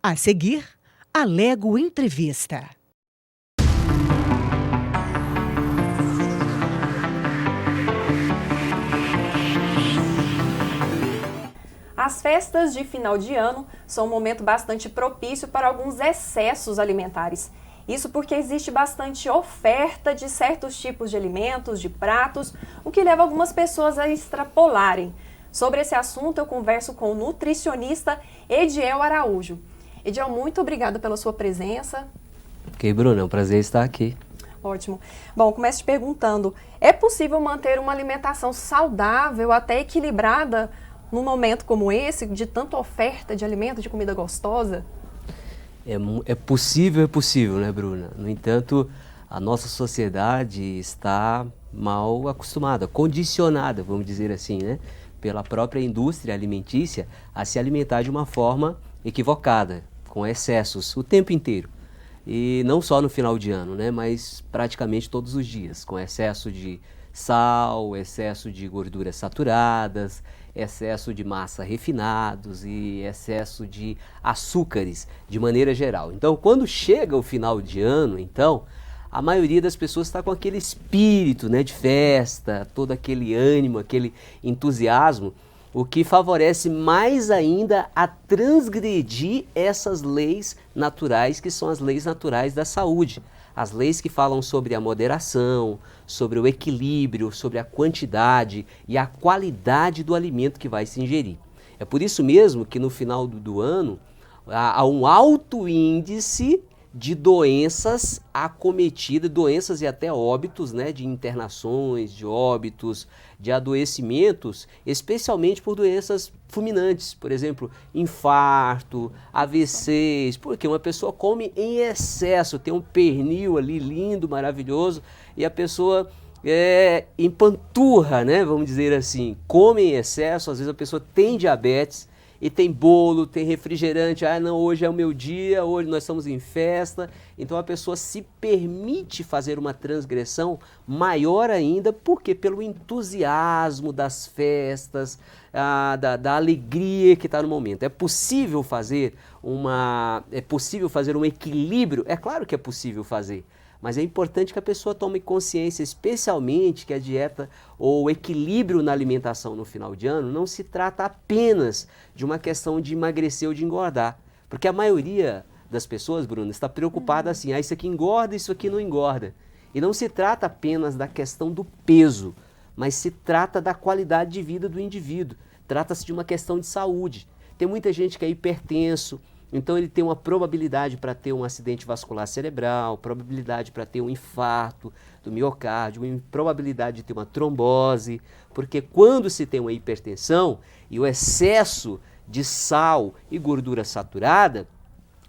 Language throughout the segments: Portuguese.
A seguir, a Lego Entrevista. As festas de final de ano são um momento bastante propício para alguns excessos alimentares. Isso porque existe bastante oferta de certos tipos de alimentos, de pratos, o que leva algumas pessoas a extrapolarem. Sobre esse assunto, eu converso com o nutricionista Ediel Araújo. Ediel, muito obrigada pela sua presença. Ok, Bruno, é um prazer estar aqui. Ótimo. Bom, começo te perguntando, é possível manter uma alimentação saudável, até equilibrada, num momento como esse, de tanta oferta de alimento, de comida gostosa? É possível, né, Bruna? No entanto, a nossa sociedade está mal acostumada, condicionada, vamos dizer assim, né, pela própria indústria alimentícia a se alimentar de uma forma equivocada, com excessos o tempo inteiro. E não só no final de ano, né, mas praticamente todos os dias, com excesso de sal, excesso de gorduras saturadas, excesso de massa refinados e excesso de açúcares de maneira geral. Então, quando chega o final de ano, então, a maioria das pessoas está com aquele espírito, né, de festa, todo aquele ânimo, aquele entusiasmo, o que favorece mais ainda a transgredir essas leis naturais, que são as leis naturais da saúde. As leis que falam sobre a moderação, sobre o equilíbrio, sobre a quantidade e a qualidade do alimento que vai se ingerir. É por isso mesmo que no final do ano há um alto índice de doenças acometidas, doenças e até óbitos, né, de internações, de óbitos, de adoecimentos, especialmente por doenças fulminantes, por exemplo, infarto, AVCs, porque uma pessoa come em excesso, tem um pernil ali lindo, maravilhoso, e a pessoa empanturra, né, vamos dizer assim, come em excesso, às vezes a pessoa tem diabetes, e tem bolo, tem refrigerante, não, hoje é o meu dia, hoje nós estamos em festa. Então a pessoa se permite fazer uma transgressão maior ainda, porque pelo entusiasmo das festas, da alegria que está no momento. É possível fazer um equilíbrio? É claro que é possível fazer. Mas é importante que a pessoa tome consciência, especialmente que a dieta ou o equilíbrio na alimentação no final de ano não se trata apenas de uma questão de emagrecer ou de engordar. Porque a maioria das pessoas, Bruna, está preocupada assim, isso aqui engorda, isso aqui não engorda. E não se trata apenas da questão do peso, mas se trata da qualidade de vida do indivíduo. Trata-se de uma questão de saúde. Tem muita gente que é hipertenso, então ele tem uma probabilidade para ter um acidente vascular cerebral, probabilidade para ter um infarto do miocárdio, uma probabilidade de ter uma trombose, porque quando se tem uma hipertensão e o excesso de sal e gordura saturada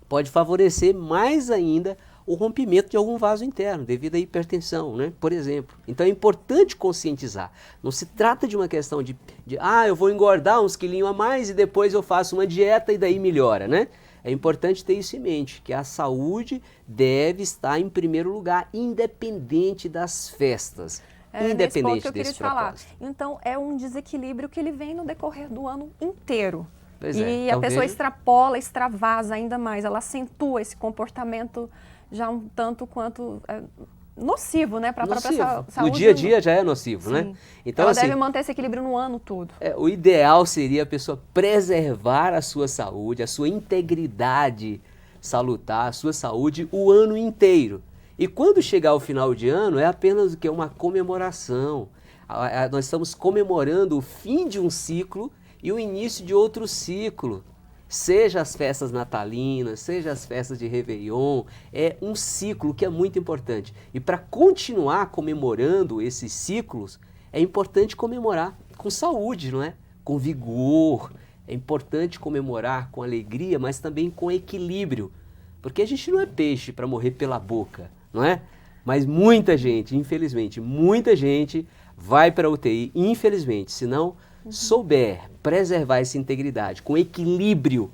pode favorecer mais ainda o rompimento de algum vaso interno devido à hipertensão, né? Por exemplo. Então é importante conscientizar. Não se trata de uma questão de eu vou engordar uns quilinhos a mais e depois eu faço uma dieta e daí melhora, né? É importante ter isso em mente, que a saúde deve estar em primeiro lugar, independente das festas, independente desse propósito. Então, é um desequilíbrio que ele vem no decorrer do ano inteiro. Pois e a pessoa extrapola, extravasa ainda mais, ela acentua esse comportamento já um tanto quanto nocivo, né, para a própria saúde. No dia a dia já é nocivo, sim, né? Então, ela deve manter esse equilíbrio no ano todo. O ideal seria a pessoa preservar a sua saúde, a sua integridade salutar, a sua saúde o ano inteiro. E quando chegar o final de ano, é apenas o que? Uma comemoração. Nós estamos comemorando o fim de um ciclo e o início de outro ciclo. Seja as festas natalinas, seja as festas de Réveillon, é um ciclo que é muito importante. E para continuar comemorando esses ciclos, é importante comemorar com saúde, não é? Com vigor. É importante comemorar com alegria, mas também com equilíbrio. Porque a gente não é peixe para morrer pela boca, não é? Mas muita gente, infelizmente, muita gente vai para a UTI, infelizmente, se não souber preservar essa integridade com equilíbrio,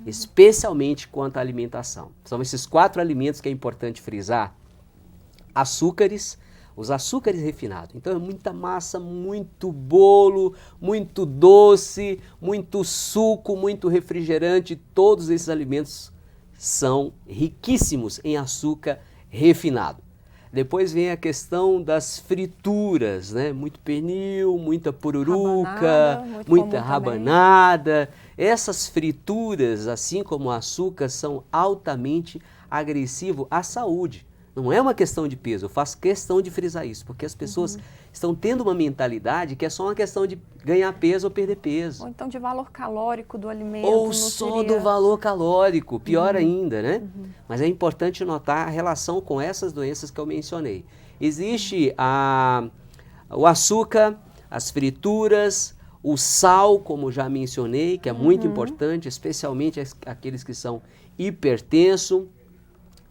especialmente quanto à alimentação. São esses 4 alimentos que é importante frisar: açúcares, os açúcares refinados. Então é muita massa, muito bolo, muito doce, muito suco, muito refrigerante. Todos esses alimentos são riquíssimos em açúcar refinado. Depois vem a questão das frituras, né? Muito pernil, muita pururuca, muita rabanada. Essas frituras, assim como o açúcar, são altamente agressivos à saúde. Não é uma questão de peso, eu faço questão de frisar isso, porque as pessoas estão tendo uma mentalidade que é só uma questão de ganhar peso ou perder peso. Ou então de valor calórico do alimento. Ou só do valor calórico, pior ainda, né? Mas é importante notar a relação com essas doenças que eu mencionei. Existe o açúcar, as frituras, o sal, como já mencionei, que é muito importante, especialmente aqueles que são hipertensos,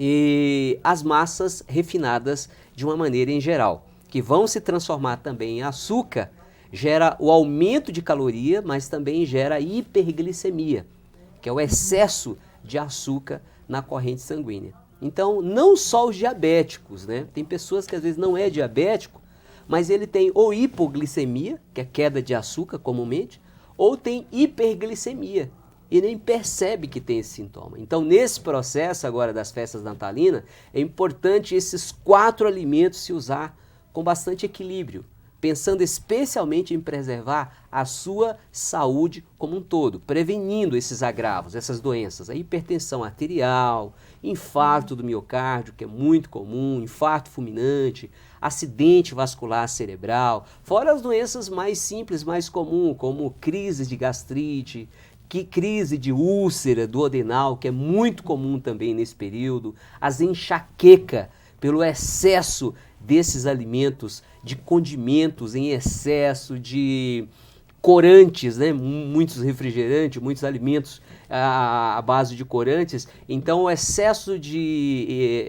e as massas refinadas de uma maneira em geral, que vão se transformar também em açúcar, gera o aumento de caloria, mas também gera hiperglicemia, que é o excesso de açúcar na corrente sanguínea. Então, não só os diabéticos, né? Tem pessoas que às vezes não é diabético, mas ele tem ou hipoglicemia, que é queda de açúcar comumente, ou tem hiperglicemia, e nem percebe que tem esse sintoma. Então, nesse processo agora das festas natalinas, é importante esses 4 alimentos se usar com bastante equilíbrio, pensando especialmente em preservar a sua saúde como um todo, prevenindo esses agravos, essas doenças, a hipertensão arterial, infarto do miocárdio, que é muito comum, infarto fulminante, acidente vascular cerebral, fora as doenças mais simples, mais comuns, como crises de gastrite, crise de úlcera duodenal, que é muito comum também nesse período, as enxaqueca pelo excesso desses alimentos, de condimentos em excesso, de corantes, né? Muitos refrigerantes, muitos alimentos à base de corantes. Então o excesso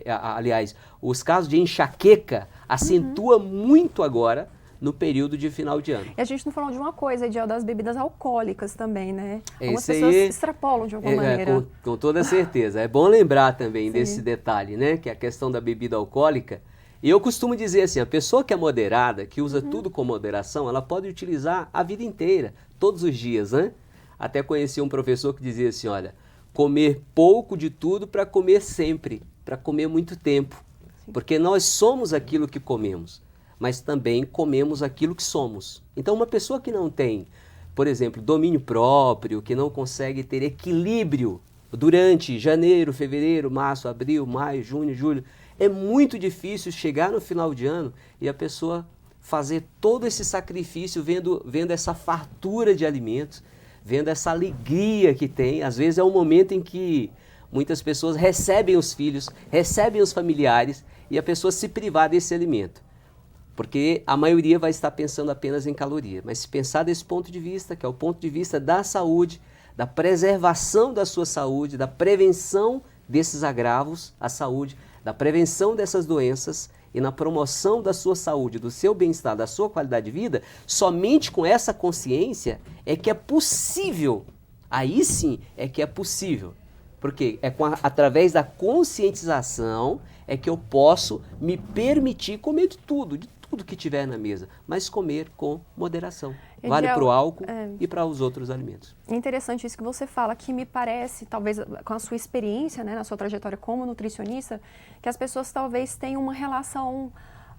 aliás, os casos de enxaqueca acentua muito agora, no período de final de ano. E a gente não falou de uma coisa, Ediel, das bebidas alcoólicas também, né? Algumas pessoas extrapolam de alguma maneira. Com toda certeza. É bom lembrar também desse detalhe, né? Que é a questão da bebida alcoólica. E eu costumo dizer assim, a pessoa que é moderada, que usa tudo com moderação, ela pode utilizar a vida inteira, todos os dias, né? Até conheci um professor que dizia assim, olha, comer pouco de tudo para comer sempre, para comer muito tempo. Porque nós somos aquilo que comemos, mas também comemos aquilo que somos. Então, uma pessoa que não tem, por exemplo, domínio próprio, que não consegue ter equilíbrio durante janeiro, fevereiro, março, abril, maio, junho, julho, é muito difícil chegar no final de ano e a pessoa fazer todo esse sacrifício vendo essa fartura de alimentos, vendo essa alegria que tem. Às vezes é um momento em que muitas pessoas recebem os filhos, recebem os familiares e a pessoa se privar desse alimento. Porque a maioria vai estar pensando apenas em caloria. Mas se pensar desse ponto de vista, que é o ponto de vista da saúde, da preservação da sua saúde, da prevenção desses agravos à saúde, da prevenção dessas doenças e na promoção da sua saúde, do seu bem-estar, da sua qualidade de vida, somente com essa consciência é que é possível, aí sim é que é possível. Porque é através da conscientização é que eu posso me permitir comer de tudo que tiver na mesa, mas comer com moderação. Vale para o álcool e para os outros alimentos. Interessante isso que você fala, que me parece, talvez com a sua experiência, né, na sua trajetória como nutricionista, que as pessoas talvez tenham uma relação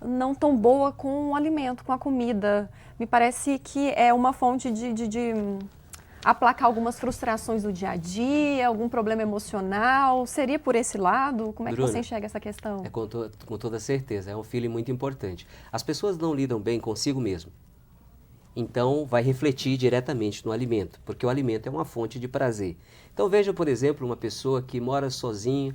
não tão boa com o alimento, com a comida. Me parece que é uma fonte de aplacar algumas frustrações do dia a dia, algum problema emocional. Seria por esse lado? Como é que você enxerga essa questão? Com toda certeza, é um feeling muito importante. As pessoas não lidam bem consigo mesmo. Então, vai refletir diretamente no alimento, porque o alimento é uma fonte de prazer. Então, veja, por exemplo, uma pessoa que mora sozinha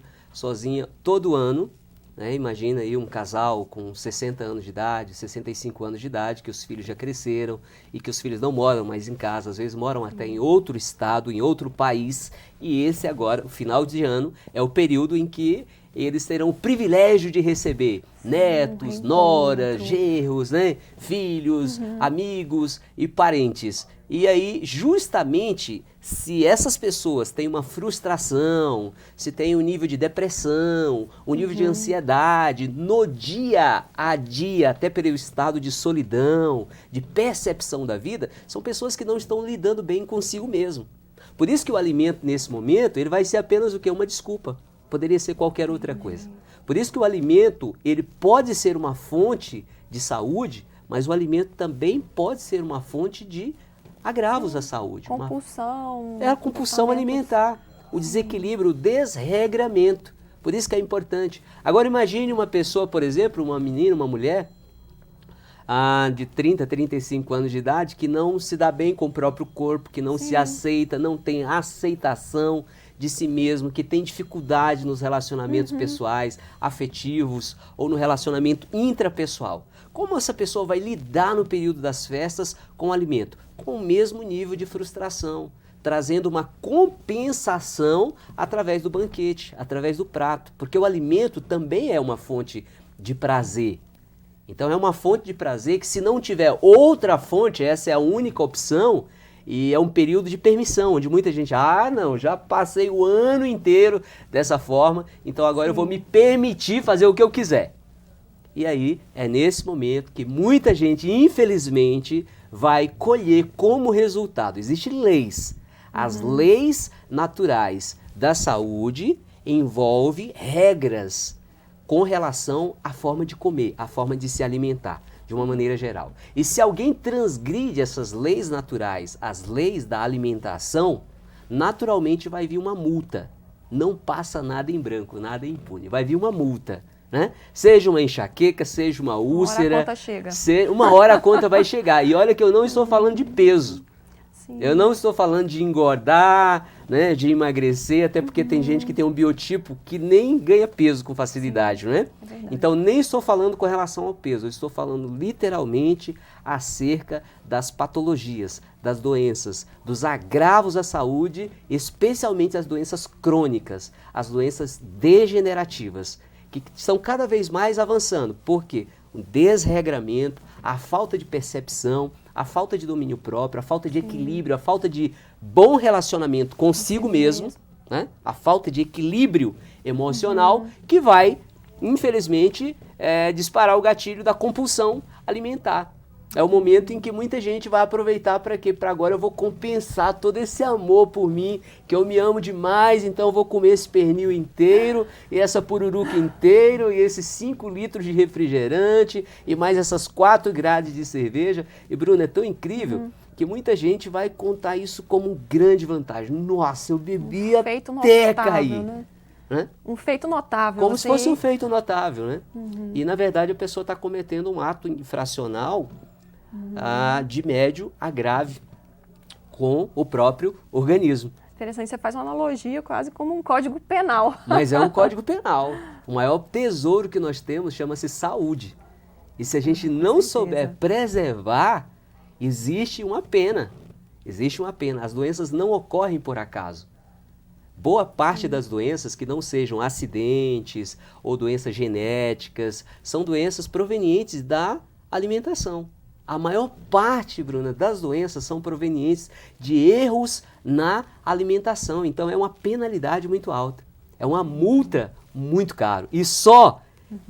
todo ano, né? Imagina aí um casal com 60 anos de idade, 65 anos de idade, que os filhos já cresceram e que os filhos não moram mais em casa, às vezes moram até em outro estado, em outro país, e esse agora, o final de ano, é o período em que eles terão o privilégio de receber netos, noras, genros, né? Filhos, amigos e parentes. E aí, justamente, se essas pessoas têm uma frustração, se tem um nível de depressão, um nível de ansiedade, no dia a dia, até pelo estado de solidão, de percepção da vida, são pessoas que não estão lidando bem consigo mesmo. Por isso que o alimento, nesse momento, ele vai ser apenas o quê? Uma desculpa. Poderia ser qualquer outra coisa. Por isso que o alimento, ele pode ser uma fonte de saúde, mas o alimento também pode ser uma fonte de agravos à saúde. Compulsão. É a compulsão alimentar, o desequilíbrio, o desregramento. Por isso que é importante. Agora imagine uma pessoa, por exemplo, uma menina, uma mulher, de 30, 35 anos de idade, que não se dá bem com o próprio corpo, que não se aceita, não tem aceitação de si mesmo, que tem dificuldade nos relacionamentos pessoais, afetivos ou no relacionamento intrapessoal. Como essa pessoa vai lidar no período das festas com o alimento? Com o mesmo nível de frustração, trazendo uma compensação através do banquete, através do prato, porque o alimento também é uma fonte de prazer. Então é uma fonte de prazer que, se não tiver outra fonte, essa é a única opção, e é um período de permissão, onde muita gente, não, já passei o ano inteiro dessa forma, então agora eu vou me permitir fazer o que eu quiser. E aí é nesse momento que muita gente, infelizmente, vai colher como resultado. Existem leis. As leis naturais da saúde envolvem regras com relação à forma de comer, à forma de se alimentar, de uma maneira geral. E se alguém transgride essas leis naturais, as leis da alimentação, naturalmente vai vir uma multa. Não passa nada em branco, nada impune. Vai vir uma multa, né? Seja uma enxaqueca, seja uma úlcera. Uma hora a conta chega. Uma hora a conta vai chegar. E olha que eu não estou falando de peso. Eu não estou falando de engordar, né, de emagrecer, até porque tem gente que tem um biotipo que nem ganha peso com facilidade, né? Então nem estou falando com relação ao peso, eu estou falando literalmente acerca das patologias, das doenças, dos agravos à saúde, especialmente as doenças crônicas, as doenças degenerativas, que estão cada vez mais avançando. Por quê? O desregramento, a falta de percepção, a falta de domínio próprio, a falta de equilíbrio, a falta de bom relacionamento consigo mesmo, né? A falta de equilíbrio emocional que vai, infelizmente, disparar o gatilho da compulsão alimentar. É o momento em que muita gente vai aproveitar para quê? Para agora eu vou compensar todo esse amor por mim, que eu me amo demais, então eu vou comer esse pernil inteiro, e essa pururuca inteiro, e esses 5 litros de refrigerante, e mais essas 4 grades de cerveja. E Bruna, é tão incrível que muita gente vai contar isso como grande vantagem. Nossa, eu bebi até cair. Né? Um feito notável. Como se fosse um feito notável, né? E na verdade a pessoa está cometendo um ato infracional de médio a grave com o próprio organismo. Interessante, você faz uma analogia quase como um código penal. Mas é um código penal. O maior tesouro que nós temos chama-se saúde. E se a gente não souber preservar, existe uma pena. Existe uma pena. As doenças não ocorrem por acaso. Boa parte das doenças que não sejam acidentes ou doenças genéticas são doenças provenientes da alimentação. A maior parte, Bruna, das doenças são provenientes de erros na alimentação. Então é uma penalidade muito alta. É uma multa muito cara. E só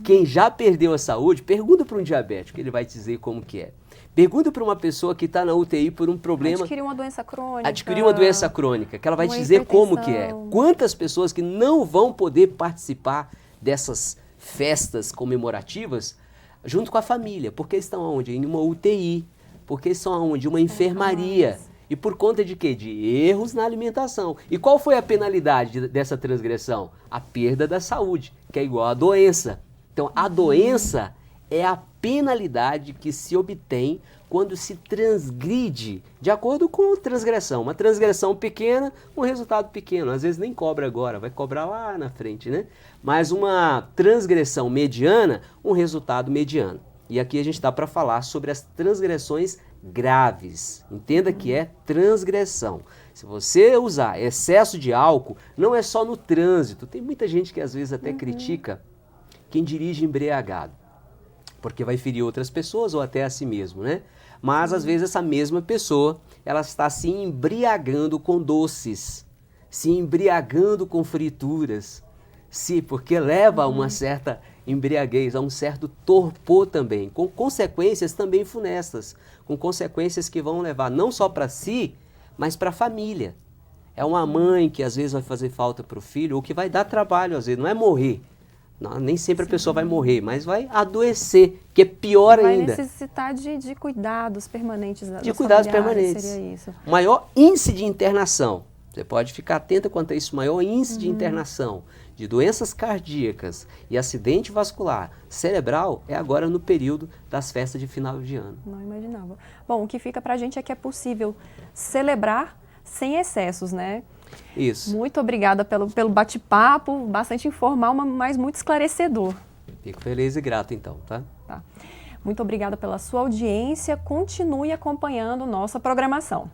quem já perdeu a saúde, pergunta para um diabético, ele vai te dizer como que é. Pergunta para uma pessoa que está na UTI por um problema... Adquiriu uma doença crônica. Adquiriu uma doença crônica, que ela vai te dizer como que é. Quantas pessoas que não vão poder participar dessas festas comemorativas junto com a família, porque estão onde? Em uma UTI, porque estão onde? Uma enfermaria. E por conta de quê? De erros na alimentação. E qual foi a penalidade dessa transgressão? A perda da saúde, que é igual à doença. Então, a doença é a penalidade que se obtém quando se transgride de acordo com a transgressão. Uma transgressão pequena, um resultado pequeno. Às vezes nem cobra agora, vai cobrar lá na frente, né? Mas uma transgressão mediana, um resultado mediano. E aqui a gente está para falar sobre as transgressões graves. Entenda que é transgressão. Se você usar excesso de álcool, não é só no trânsito. Tem muita gente que às vezes até critica quem dirige embriagado, porque vai ferir outras pessoas ou até a si mesmo, né? Mas às vezes essa mesma pessoa, ela está se embriagando com doces, se embriagando com frituras, porque leva a uma certa embriaguez, a um certo torpor também, com consequências também funestas, com consequências que vão levar não só para si, mas para a família. É uma mãe que às vezes vai fazer falta para o filho, ou que vai dar trabalho às vezes, não é morrer. Não, nem sempre a pessoa vai morrer, mas vai adoecer, que é pior ainda. Vai necessitar de cuidados permanentes. De cuidados permanentes. Seria isso. Maior índice de internação. Você pode ficar atenta quanto a isso. Maior índice de internação de doenças cardíacas e acidente vascular cerebral é agora no período das festas de final de ano. Não imaginava. Bom, o que fica pra gente é que é possível celebrar sem excessos, né? Isso. Muito obrigada pelo bate-papo, bastante informal, mas muito esclarecedor. Fico feliz e grato então, tá? Tá. Muito obrigada pela sua audiência. Continue acompanhando nossa programação.